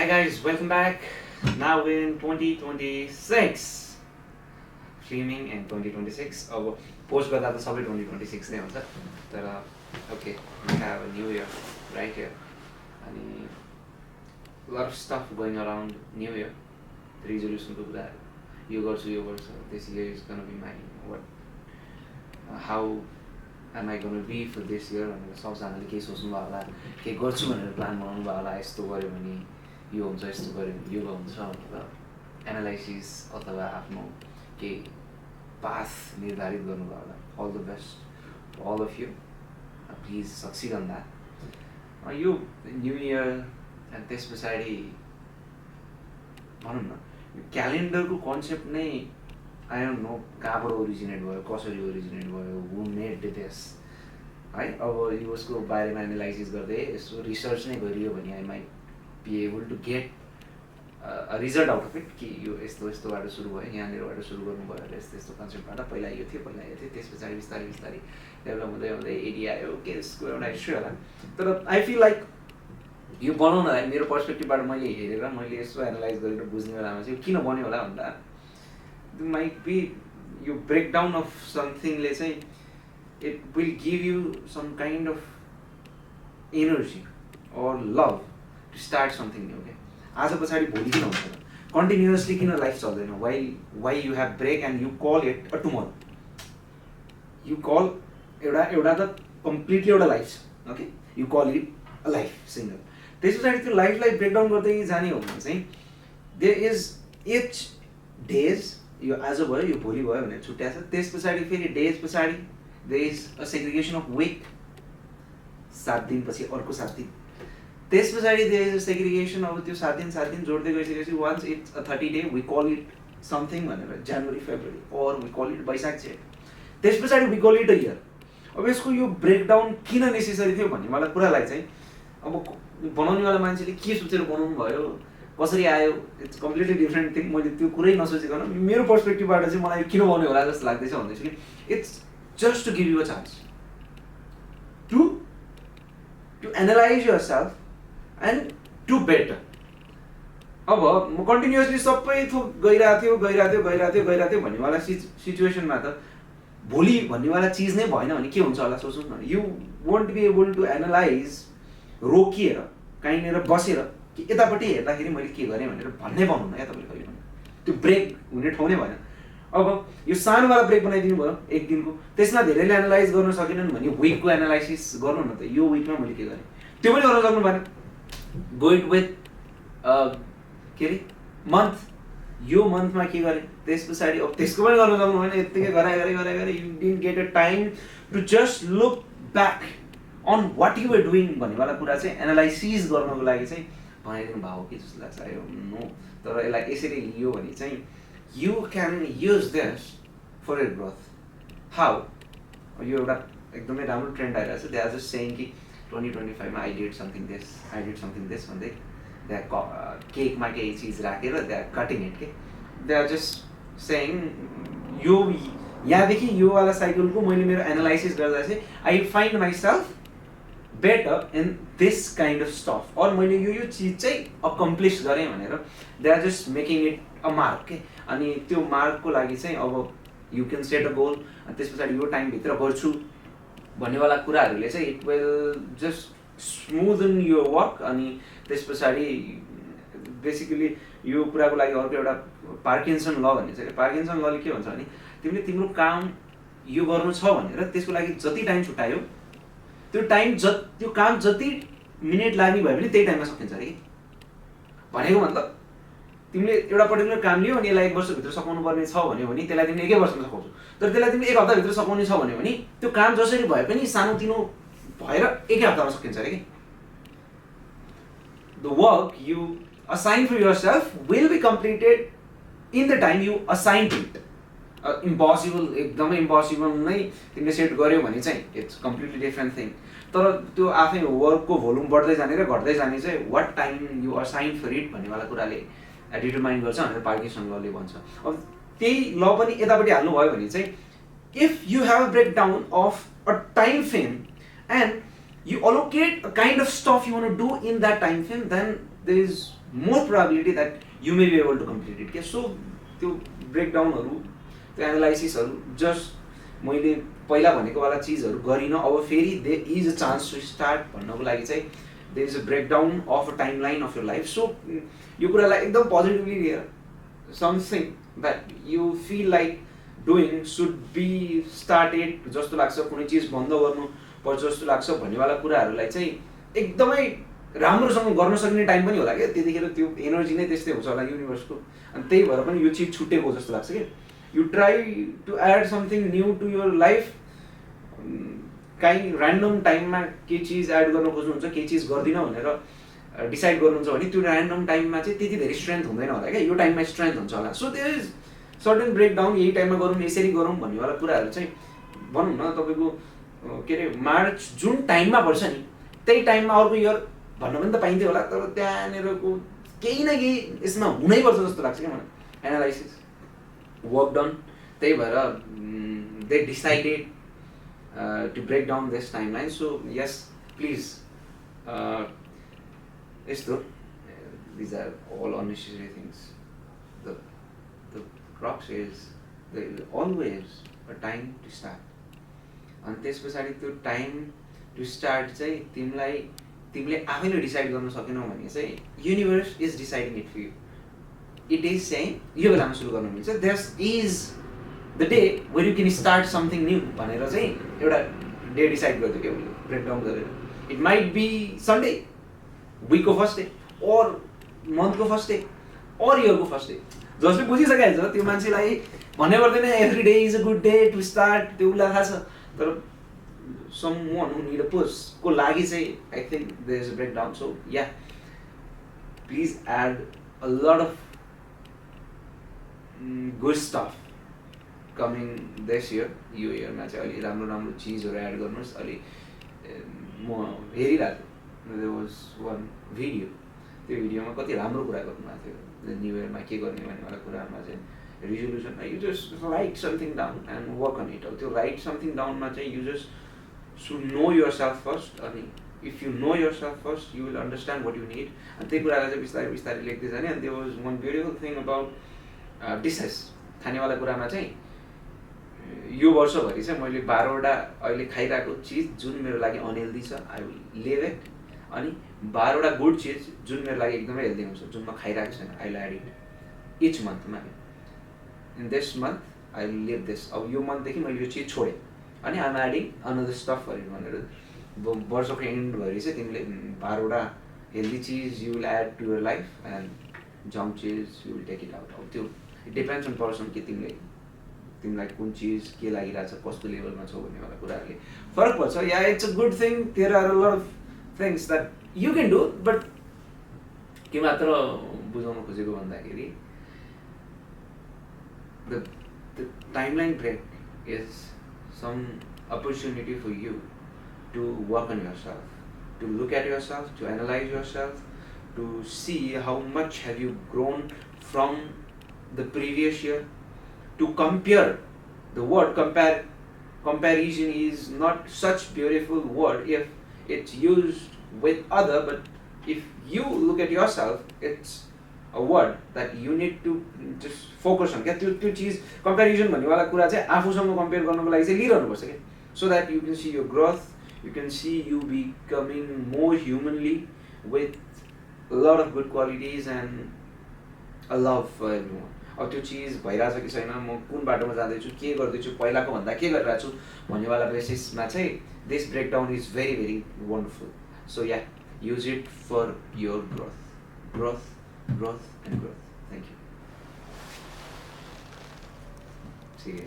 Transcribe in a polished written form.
Hi guys, welcome back. Now in 2026 streaming and 2026 अब post गर्दा त सबै 2026 नै हुन्छ तर okay, we have a new year right here अनि a lot of stuff going around new year resolution को कुरा यो गर्छु this year is going to be my how am I going to be for this year भनेर सबजनाले के सोच्नु भयो होला के गर्छु भनेर प्लान बनाउनु भयो होला यस्तो गर्यो भने यो हुन्छ यस्तो गर्यो भने यो हुन्छ भनेर एनालाइसिस अथवा आफ्नो के पाथ निर्धारित गर्नु भयो होला all the best to all of you please succeed on that यो न्यू इयर अनि त्यस पछाडि भनौँ न यो क्यालेन्डरको कन्सेप्ट नै आई डोन्ट नो कहाँबाट ओरिजिनेट भयो कसरी ओरिजिनेट भयो हु मेड दिस है अब यो उसको बारेमा एनालाइसिस गर्दै यसो रिसर्च नै गरियो भने I might be able to get result out of it कि यो यस्तो यस्तोबाट सुरु भयो यहाँनिरबाट सुरु गर्नुभयो र यस्तो यस्तो कन्सेप्टबाट पहिला यो थियो त्यस पछाडि बिस्तारै बिस्तारै डेभलप हुँदै हुँदै एरिया आयो के यसको एउटा हिस्ट्री होला तर आई फिल लाइक यो बनाउनलाई मेरो पर्सपेक्टिभबाट मैले हेरेर मैले यसो एनालाइज गरेर बुझ्ने बेलामा चाहिँ किन बन्यो होला भन्दा माइट बी यो ब्रेकडाउन अफ समथिङले चाहिँ it will give you some kind of energy or love to start something new के आज पछाडि भोलि किन हुन्छ कन्टिन्युसली किन लाइफ चल्दैन why you have break and you call it a tomorrow you call एउटा त कम्प्लिटली एउटा लाइफ छ okay you call it a life single त्यस पछाडि त्यो लाइफलाई ब्रेकडाउन गर्दै जाने हो भने चाहिँ देयर इज इच डेज यो आज भयो यो भोलि भयो भनेर छुट्याएको छ त्यस पछाडि फेरि डेज पछाडि there is a segregation of week 7 दिनपछि अर्को 7 दिन त्यस पछाडि देयर इज अ सेग्रिगेसन अब त्यो 7 दिन जोड्दै गइसकेपछि once it's a 30 day we call it something भनेर January February or we call it Baisakh Jeth त्यस पछाडि we call it a year अब यसको यो ब्रेकडाउन किन नेसेसरी थियो भन्ने मलाई कुरालाई चाहिँ अब बनाउनेवाला मान्छेले के सोचेर बनाउनु भयो कसरी आयो इट्स कम्प्लिटली डिफ्रेन्ट थिङ मैले त्यो कुरै नसोचिकन मेरो पर्सपेक्टिभबाट चाहिँ मलाई किन बनाउने होला जस्तो लाग्दैछ भन्दैछु कि it's just to give you a chance to analyse yourself and to better अब म कन्टिन्युसली सबै थोक गइरहेको थियो भन्नेवाला सिचुएसनमा त भोलि भन्नेवाला चिज नै भएन भने के हुन्छ होला सोच्नु न you won't be able to analyse रोकिएर कहीँनिर बसेर कि यतापट्टि हेर्दाखेरि मैले के गरेँ भनेर भन्नै पाउनु न या तपाईँले कहिले पनि त्यो ब्रेक हुने ठाउँ नै भएन अब यो सानोवाला ब्रेक बनाइदिनु भयो एक दिनको त्यसमा धेरैले एनालाइज गर्न सकेनन् भने विकको एनालाइसिस गर्नु न त यो विकमा मैले के गरेँ त्यो पनि गर्न सक्नु भएन गो इट विथ के अरे मन्थ यो मन्थमा के गरेँ त्यस पछाडि अब त्यसको पनि गर्न सक्नु भएन यत्तिकै गराए you didn't get a time to just look back on what you are doing भन्नेवाला कुरा चाहिँ एनालाइसिस गर्नको लागि चाहिँ बनाइदिनु भएको कि जस्तो लाग्छ आयो नो तर यसलाई यसरी लियो भने चाहिँ you can use this for your growth how यो एउटा एकदमै राम्रो ट्रेन्ड आइरहेको छ दे आर जस्ट सेइङ कि 2025 मा आई डिड समथिङ दिस भन्दै दे आर केकमा केही चिज राखेर दे आर कटिङ इट के दे आर जस्ट सेइङ यो यहाँदेखि योवाला साइकलको मैले मेरो एनालाइसिस गर्दा चाहिँ I find myself better in this kind of stuff or मैले यो चिज चाहिँ अकम्प्लिस गरेँ भनेर they are just making it a mark के अनि त्यो मार्कको लागि चाहिँ अब you can set a goal अनि त्यस पछाडि यो टाइमभित्र गर्छु भन्नेवाला कुराहरूले चाहिँ इट विल जस्ट स्मुदन यो वर्क अनि त्यस पछाडि बेसिकली यो कुराको लागि अर्को एउटा पार्किन्सन ल भन्ने छ पार्किन्सन लले के भन्छ भने तिमीले तिम्रो काम यो गर्नु छ भनेर त्यसको लागि जति टाइम छुट्यायो त्यो काम जति मिनेट लाग्ने भयो भने त्यही टाइममा सकिन्छ अरे भनेको मतलब तिमीले एउटा पर्टिकुलर काम लियो अनि यसलाई 1 वर्षभित्र सकाउनु पर्ने छ भने त्यसलाई तिमीले 1 वर्षमा सकाउँछौ तर त्यसलाई तिमीले 1 हप्ताभित्र सकाउने छ भने त्यो काम जसरी भए पनि सानोतिनो भएर 1 हप्तामा सकिन्छ अरे कि the work you assign for yourself will be completed in the time you assign to it impossible एकदमै इम्पोसिबल नै तिमीले सेट गर्यो भने चाहिँ इट्स कम्प्लिटली डिफ्रेन्ट थिङ तर त्यो आफै वर्कको भोल्युम बढ्दै जाने र घट्दै जाने चाहिँ what time you assign for it भन्नेवाला कुराले डिटरमाइन गर्छ भनेर पार्किन्सन लले भन्छ अब त्यही ल पनि यतापट्टि हाल्नु भयो भने चाहिँ if you have a breakdown of a time frame and you allocate a kind of stuff you want to do in that time frame, then there is more probability that you may be able to complete it. So त्यो ब्रेकडाउनहरू, त्यो एनालाइसिसहरू just मैले पहिला भनेको वाला चिजहरू गरिनँ, अब फेरि there is a chance to start भन्नको लागि चाहिँ there is a breakdown of a timeline of your life. So यो कुरालाई एकदम पोजिटिभली लिएर something that you feel like doing should be started जस्तो लाग्छ, कुनै चिज बन्द गर्नु पर्छ जस्तो लाग्छ भन्नेवाला कुराहरूलाई चाहिँ एकदमै राम्रोसँग गर्न सक्ने टाइम पनि होला क्या. त्यतिखेर त्यो एनर्जी नै त्यस्तै हुन्छ होला युनिभर्सको. अनि त्यही भएर पनि यो चिज छुटेको जस्तो लाग्छ क्या. You try to add something new to your life. काहीँ ऱ्यान्डम टाइममा केही चिज एड गर्न खोज्नुहुन्छ, केही चिज गर्दिनँ भनेर डिसाइड गर्नुहुन्छ भने त्यो ऱ्यान्डम टाइममा चाहिँ त्यति धेरै स्ट्रेन्थ हुँदैन होला क्या. यो टाइममा स्ट्रेन्थ हुन्छ होला. So there is certain breakdown. यही टाइममा गरौँ, यसरी गरौँ भन्नेवाला कुराहरू चाहिँ भनौँ न तपाईँको के अरे मार्च जुन टाइममा पर्छ नि त्यही टाइममा अर्को इयर भन्न पनि त पाइन्थ्यो होला. तर त्यहाँनिरको केही न केही यसमा हुनैपर्छ जस्तो लाग्छ क्या मलाई. Analysis work done. त्यही भएर they decided to break down this timeline. So yes please यस्तो these are all unnecessary things. The crux is there is always a time to start. अनि त्यस पछाडि त्यो टाइम टु स्टार्ट चाहिँ तिमीले आफैले डिसाइड गर्न सकेनौ भने चाहिँ universe is deciding it for you. It is चाहिँ यो बेलामा सुरु गर्न मिल्छ. This is the day where you can start something new भनेर चाहिँ एउटा डे डिसाइड गर्थ्यो क्या उसले ब्रेकडाउन गरेर. इट माइट बी सन्डे, विकको फर्स्ट डे, अर मन्थको फर्स्ट डे, अर इयरको फर्स्ट डे. जसले बुझिसकेको छ त्यो मान्छेलाई भन्ने पर्दैन every day is a good day to start. त्यो उसलाई थाहा छ. तर someone who need a push को लागि चाहिँ I think there is a breakdown. So yeah, please add a lot of good stuff coming this year. यो इयरमा चाहिँ अलि राम्रो राम्रो चिजहरू एड गर्नुहोस्. अलि म हेरिरहेको थिएँ, there was one video. त्यो भिडियोमा कति राम्रो कुरा गर्नुभएको थियो न्यु इयरमा के गर्ने भन्नेवाला कुरामा चाहिँ. Resolution you just write something down and work on it. अब त्यो राइट समथिङ डाउनमा चाहिँ you just should know yourself first. अनि if you know yourself first you will understand what you need. अनि त्यही कुरालाई चाहिँ बिस्तारै बिस्तारै लेख्दै जाने. अनि there was one beautiful thing about dishes. खानेवाला कुरामा चाहिँ यो वर्षभरि चाहिँ मैले 12वटा अहिले खाइरहेको चिज जुन मेरो लागि अनहेल्दी छ आई विल लिभ इट. अनि 12वटा गुड चिज जुन मेरो लागि एकदमै हेल्दी हुन्छ जुन म खाइरहेको छैन I will add it each मन्थमा. In this month I will leave this. अब यो मन्थदेखि मैले यो चिज छोडेँ अनि I'm adding another stuff for it भनेर वर्षको एन्डभरि चाहिँ तिमीले 12वटा हेल्दी चिज you will add to your life and junk चिज you will take it out. अब त्यो इट डिपेन्ड्स अन पर्सन कि तिमीलाई कुन चिज के लागिरहेछ, कस्तो लेभलमा छौ भन्नेवाला कुराहरूले फरक पर्छ. Yeah it's a good thing. There are a lot of things that you can do. But के मात्र बुझाउन खोजेको भन्दाखेरि the timeline break is some opportunity for you to work on yourself, to look at yourself, to analyze yourself, to see how much have you grown from the previous year, to compare. The word comparison is not such beautiful word if it's used with other, but if you look at yourself, it's a word that you need to just focus on. त्यो चिज comparison भन्नेवाला कुरा चाहिँ आफूसँग compare गर्नको लागि चाहिँ लिइरहनुपर्छ क्या. So that you can see your growth, you can see you becoming more humanly with lot of good qualities and a love for everyone. अब त्यो चिज भइरहेछ कि छैन, म कुन बाटोमा जाँदैछु, के गर्दैछु, पहिलाको भन्दा के गरिरहेको छु भन्नेवाला बेसिसमा चाहिँ this breakdown is very very wonderful. So yeah use it for your growth and growth. Thank you. See you.